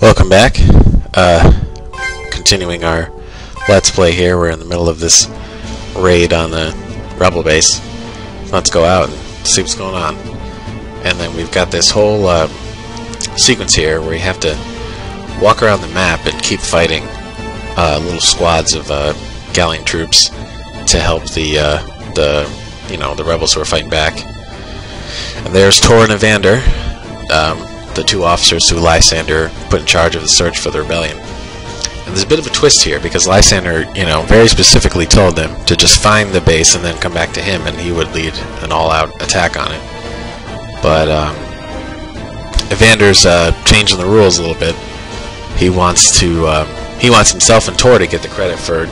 Welcome back. Continuing our Let's Play here. We're in the middle of this raid on the Rebel base. Let's go out and see what's going on. And then we've got this whole sequence here where you have to walk around the map and keep fighting little squads of galleon troops to help the rebels who are fighting back. And there's Tor and Evander, the two officers who Lysander put in charge of the search for the rebellion. And there's a bit of a twist here because Lysander, very specifically told them to just find the base and then come back to him, and he would lead an all-out attack on it. But Evander's changing the rules a little bit. He wants himself and Tor to get the credit for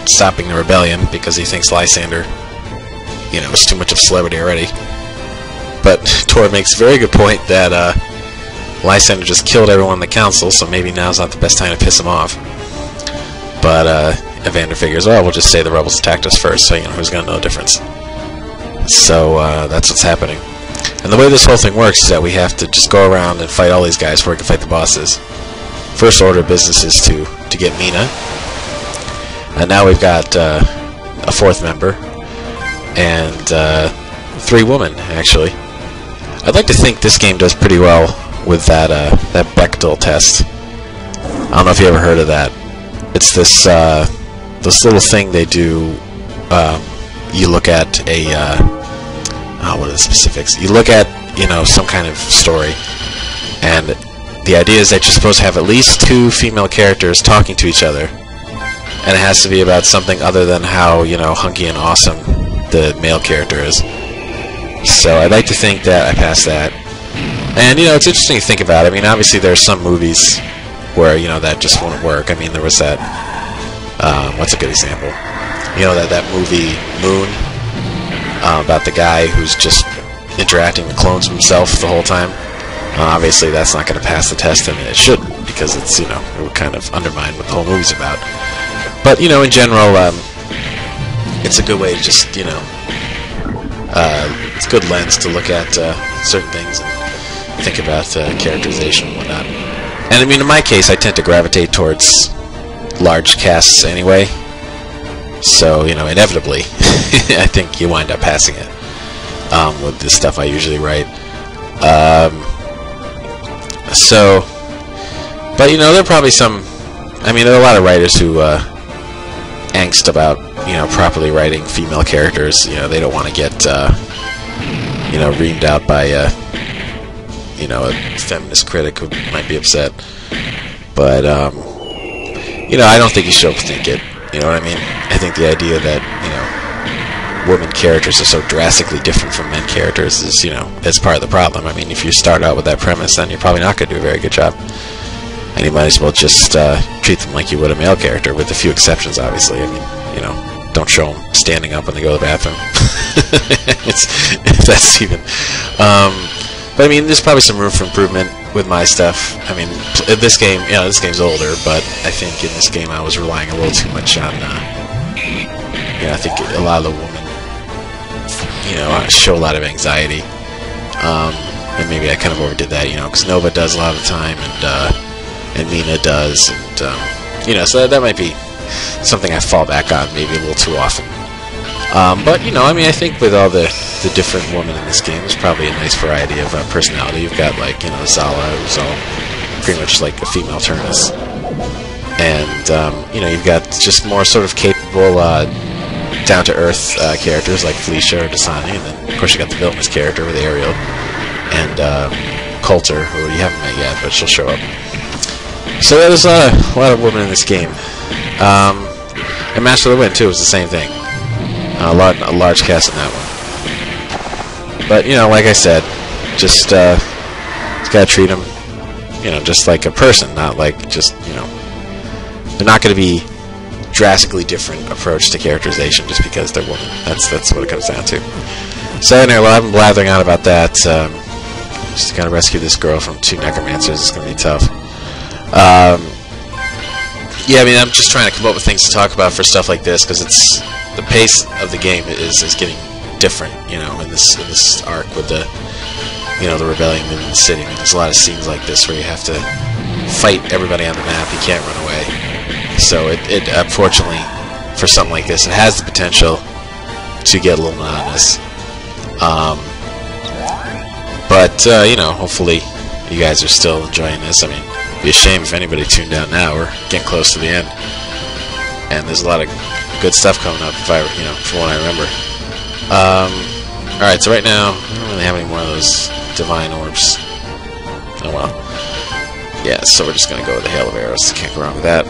stopping the rebellion because he thinks Lysander is too much of a celebrity already. But Tor makes a very good point that Lysander just killed everyone in the council, so maybe now's not the best time to piss him off. But Evander figures, well, we'll just say the rebels attacked us first, so who's going to know the difference? So that's what's happening. And the way this whole thing works is that we have to just go around and fight all these guys before we can fight the bosses. First order of business is to get Mina. And now we've got a fourth member. And 3 women, actually. I'd like to think this game does pretty well with that Bechdel test. I don't know if you ever heard of that. It's this little thing they do. You look at what are the specifics? You look at some kind of story, and the idea is that you're supposed to have at least 2 female characters talking to each other, and it has to be about something other than how hunky and awesome the male character is. So I'd like to think that I passed that. And it's interesting to think about. I mean, obviously there's some movies where that just won't work. I mean, there was that what's a good example? That movie Moon about the guy who's just interacting with clones of himself the whole time. Obviously that's not going to pass the test. I mean, it shouldn't, because it's it would kind of undermine what the whole movie's about. But in general, it's a good way to just it's a good lens to look at certain things and think about characterization and whatnot. And I mean, in my case, I tend to gravitate towards large casts anyway. So, inevitably, I think you wind up passing it with the stuff I usually write. But there are probably some. I mean, there are a lot of writers who angst about properly writing female characters. They don't want to get reamed out by a feminist critic who might be upset. But I don't think you should overthink it. You know what I mean? I think the idea that women characters are so drastically different from men characters is is part of the problem. I mean, if you start out with that premise, then you're probably not going to do a very good job. And you might as well just treat them like you would a male character, with a few exceptions, obviously. I mean, don't show them standing up when they go to the bathroom. if that's even. But I mean, there's probably some room for improvement with my stuff. I mean, this game, this game's older, but I think in this game I was relying a little too much on. I think a lot of the women, show a lot of anxiety, and maybe I kind of overdid that, because Nova does a lot of the time, and Mina does, and so that might be something I fall back on maybe a little too often. But I mean, I think with all the different women in this game, there's probably a nice variety of personality. You've got Zala, who's all pretty much like a female Turnus, and you've got just more sort of capable, down-to-earth characters like Felicia or Dasani, and then of course you got the villainous character with Ariel and Coulter, who you haven't met yet, but she'll show up. So there's a lot of women in this game. And Master of the Wind too was the same thing. A large cast in that one. But like I said, just gotta treat them, just like a person, not like just they're not going to be drastically different approach to characterization just because they're women. That's what it comes down to. So anyway, well, I've been blathering on about that. Just gotta rescue this girl from 2 necromancers. It's gonna be tough. Yeah, I mean, I'm just trying to come up with things to talk about for stuff like this, because the pace of the game is getting different, in this arc with the rebellion in the city. I mean, there's a lot of scenes like this where you have to fight everybody on the map. He can't run away. So it unfortunately, for something like this, it has the potential to get a little monotonous. But you know, hopefully you guys are still enjoying this. I mean, it'd be a shame if anybody tuned out now. We're getting close to the end, and there's a lot of good stuff coming up. If I, you know, from what I remember. All right, so right now I don't really have any more of those divine orbs. Oh well. Yeah, so we're just gonna go with the hail of arrows. Can't go wrong with that.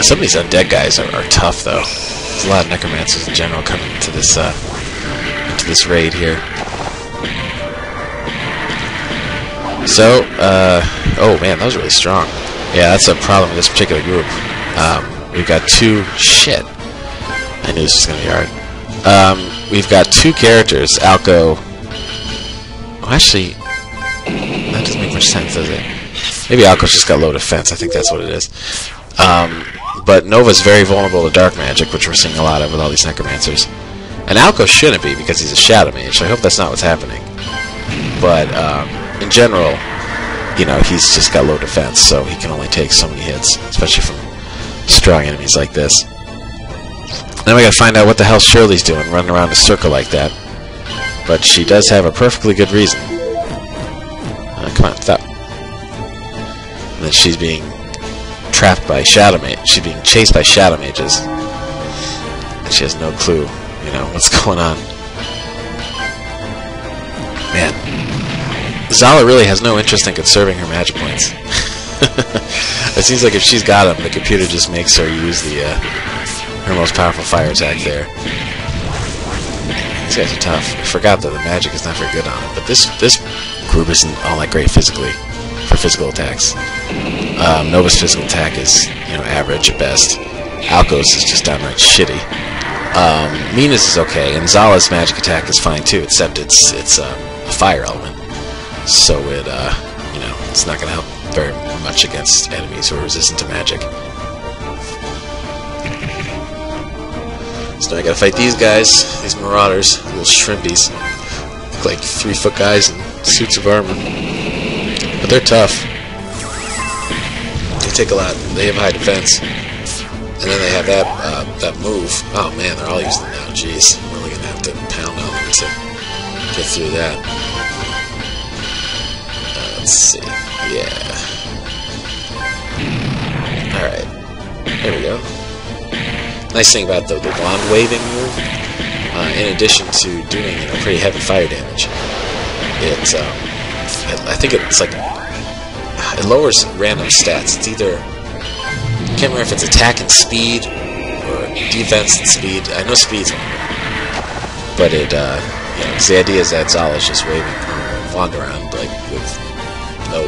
Some of these undead guys are tough, though. There's a lot of necromancers in general coming into this raid here. So, oh man, that was really strong. Yeah, that's a problem with this particular group. We've got two... Shit. I knew this was going to be hard. We've got two characters, Alco... Oh, actually, that doesn't make much sense, does it? Maybe Alco's just got low defense. I think that's what it is. But Nova's very vulnerable to dark magic, which we're seeing a lot of with all these necromancers. And Alco shouldn't be, because he's a shadow mage, so I hope that's not what's happening. But, in general, you know, he's just got low defense, so he can only take so many hits, especially from strong enemies like this. Then we gotta find out what the hell Shirley's doing, running around in a circle like that. But she does have a perfectly good reason. Come on, stop. And then she's being trapped by shadow mage. She's being chased by shadow mages. And she has no clue, you know, what's going on. Man. Zala really has no interest in conserving her magic points. It seems like if she's got them, the computer just makes her use the her most powerful fire attack there. These guys are tough. I forgot that the magic is not very good on it, but this group isn't all that great physically for physical attacks. Nova's physical attack is, you know, average at best. Alco's is just downright shitty. Mina's is okay, and Zala's magic attack is fine too, except it's a fire element. So it, you know, it's not going to help very much against enemies who are resistant to magic. So now I gotta fight these guys, these marauders, little shrimpies. Look like 3-foot guys in suits of armor. But they're tough. They take a lot. They have high defense. And then they have that move. Oh man, they're all using it now. Jeez, I'm really gonna have to pound on them to get through that. Let's see. Yeah. Alright. There we go. Nice thing about the wand waving move, in addition to doing, you know, pretty heavy fire damage, I think it's like, it lowers random stats. It's either, I can't remember if it's attack and speed, or defense and speed. I know speed's one, but it, you know, because the idea is that Zala's just waving her wand around, like, with no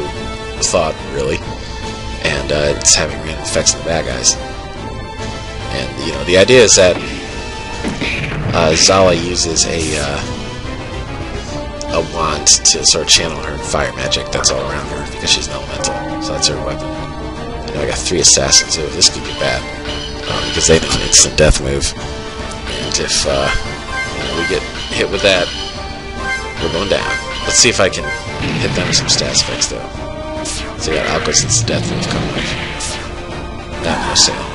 thought, really, and it's having random effects on the bad guys. And, you know, the idea is that Zala uses a wand to sort of channel her fire magic that's all around her, because she's an elemental, so that's her weapon. You know, I got 3 assassins, so this could get bad, because they do an instant death move. And if you know, we get hit with that, we're going down. Let's see if I can hit them with some stats effects, though. So we got Alco's instant death move coming up. Not no sale.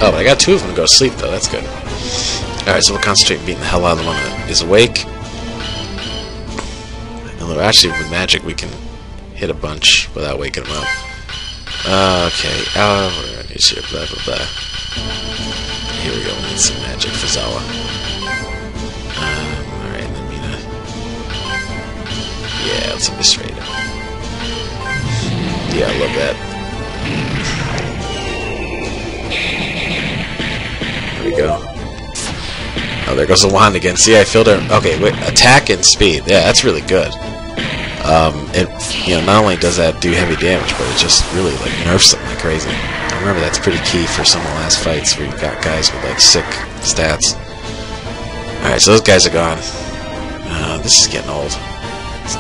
Oh, but I got 2 of them to go to sleep, though. That's good. Alright, so we'll concentrate on beating the hell out of the one that is awake. Actually, with magic, we can hit a bunch without waking them up. Okay. We're going to use here. Blah, blah, blah. Here we go. We need some magic for Zala. Alright, then Mina. Yeah, let's eviscerate him. Yeah, I love that. There we go. Oh, there goes the wand again. See, I filled her. Okay, wait. Attack and speed. Yeah, that's really good. It, you know, not only does that do heavy damage, but it just really, like, nerfs them like crazy. I remember that's pretty key for some of the last fights where you've got guys with, like, sick stats. Alright, so those guys are gone. This is getting old.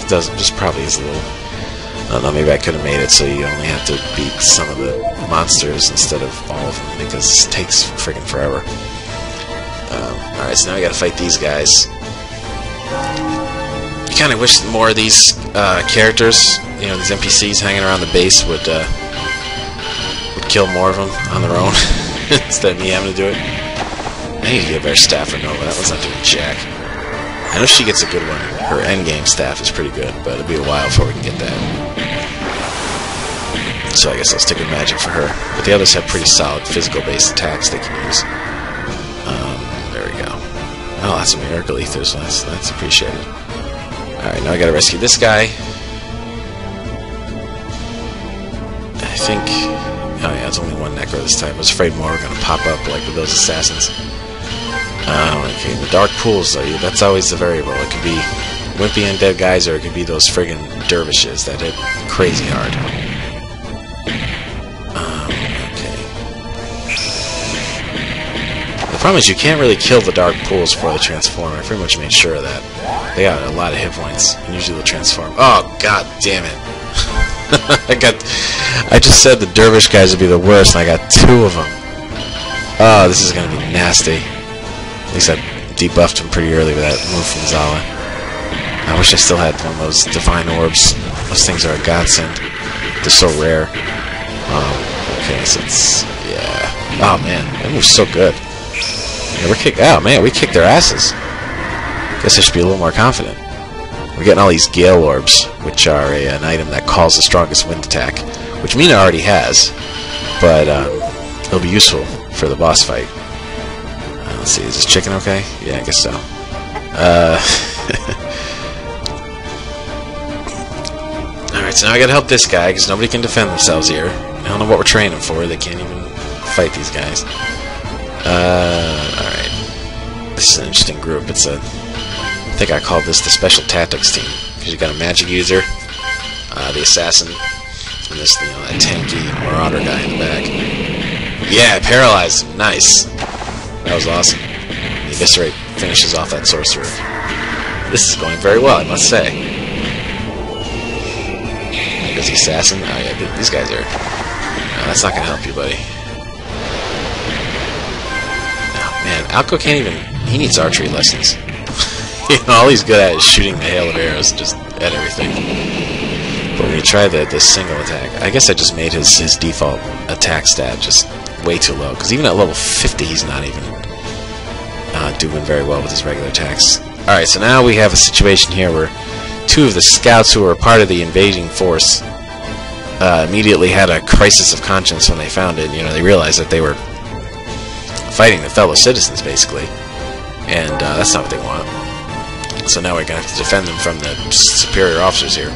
This probably is a little... I don't know, maybe I could have made it so you only have to beat some of the monsters instead of all of them, because it takes friggin' forever. Alright, so now we gotta fight these guys. You kind of wish more of these characters, you know, these NPCs hanging around the base would kill more of them on their own instead of me having to do it. I need to get a better staff for Nova. That one's not doing jack. I know she gets a good one. Her endgame staff is pretty good, but it'll be a while before we can get that. So I guess I'll stick with magic for her. But the others have pretty solid physical-based attacks they can use. There we go. Oh, that's a miracle ether, so that's appreciated. Alright, now I gotta rescue this guy. I think... Oh yeah, it's only one Necro this time. I was afraid more were gonna pop up like with those assassins. Okay, the dark pools, though, that's always the variable. It could be wimpy undead guys, or it could be those friggin' dervishes that hit crazy hard. Okay. The problem is you can't really kill the dark pools before they transform. I pretty much made sure of that. They got a lot of hit points, and usually they'll transform. Oh, god damn it. I just said the dervish guys would be the worst, and I got 2 of them. Oh, this is gonna be nasty. At least I debuffed him pretty early with that move from Zala. I wish I still had one of those divine orbs. Those things are a godsend. They're so rare. Okay, so it's... yeah. Oh, man. That move's so good. Yeah, oh, man, we kicked their asses. Guess I should be a little more confident. We're getting all these Gale Orbs, which are an item that calls the strongest wind attack, which Mina already has, but it'll be useful for the boss fight. Let's see, is this chicken okay? Yeah, I guess so. Alright, so now I gotta help this guy, because nobody can defend themselves here. I don't know what we're training them for. They can't even fight these guys. Alright. This is an interesting group. It's a... I think I called this the Special Tactics Team, because you got a magic user, the assassin, and this, you know, that tanky marauder guy in the back. Yeah, paralyzed him. Nice. That was awesome. The Eviscerate finishes off that sorcerer. This is going very well, I must say. There's the assassin. Oh yeah, these guys are... No, that's not going to help you, buddy. Oh man, Alco can't even... He needs archery lessons. You know, all he's good at is shooting the hail of arrows, just at everything. But when you try the single attack... I guess I just made his default attack stat just way too low, because even at level 50 he's not even doing very well with his regular attacks. Alright, so now we have a situation here where 2 of the scouts who were part of the invading force immediately had a crisis of conscience when they found it. You know, they realized that they were fighting their fellow citizens, basically, and that's not what they want. So now we're going to have to defend them from the superior officers here.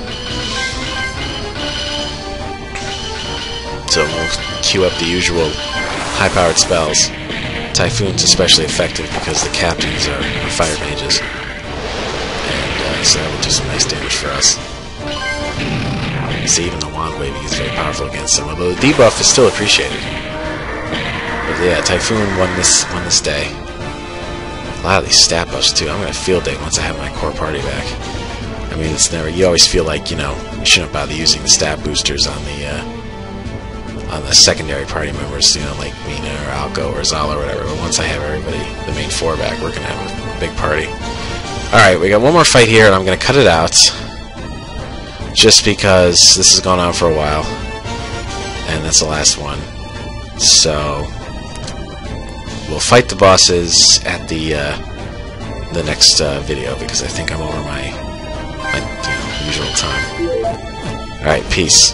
So we'll queue up the usual high-powered spells. Typhoon's especially effective because the captains are fire mages. And so that will do some nice damage for us. You see, even the wand waving is very powerful against them, although the debuff is still appreciated. But yeah, Typhoon won this day. A lot of these stat buffs too. I'm going to field day once I have my core party back. I mean, it's never... You always feel like, you know, you shouldn't bother using the stat boosters on the secondary party members, you know, like Mina or Alco or Zala or whatever. But once I have everybody, the main 4 back, we're going to have a big party. Alright, we got one more fight here, and I'm going to cut it out. Just because this has gone on for a while. And that's the last one. So... we'll fight the bosses at the next video, because I think I'm over my usual time. Alright, peace.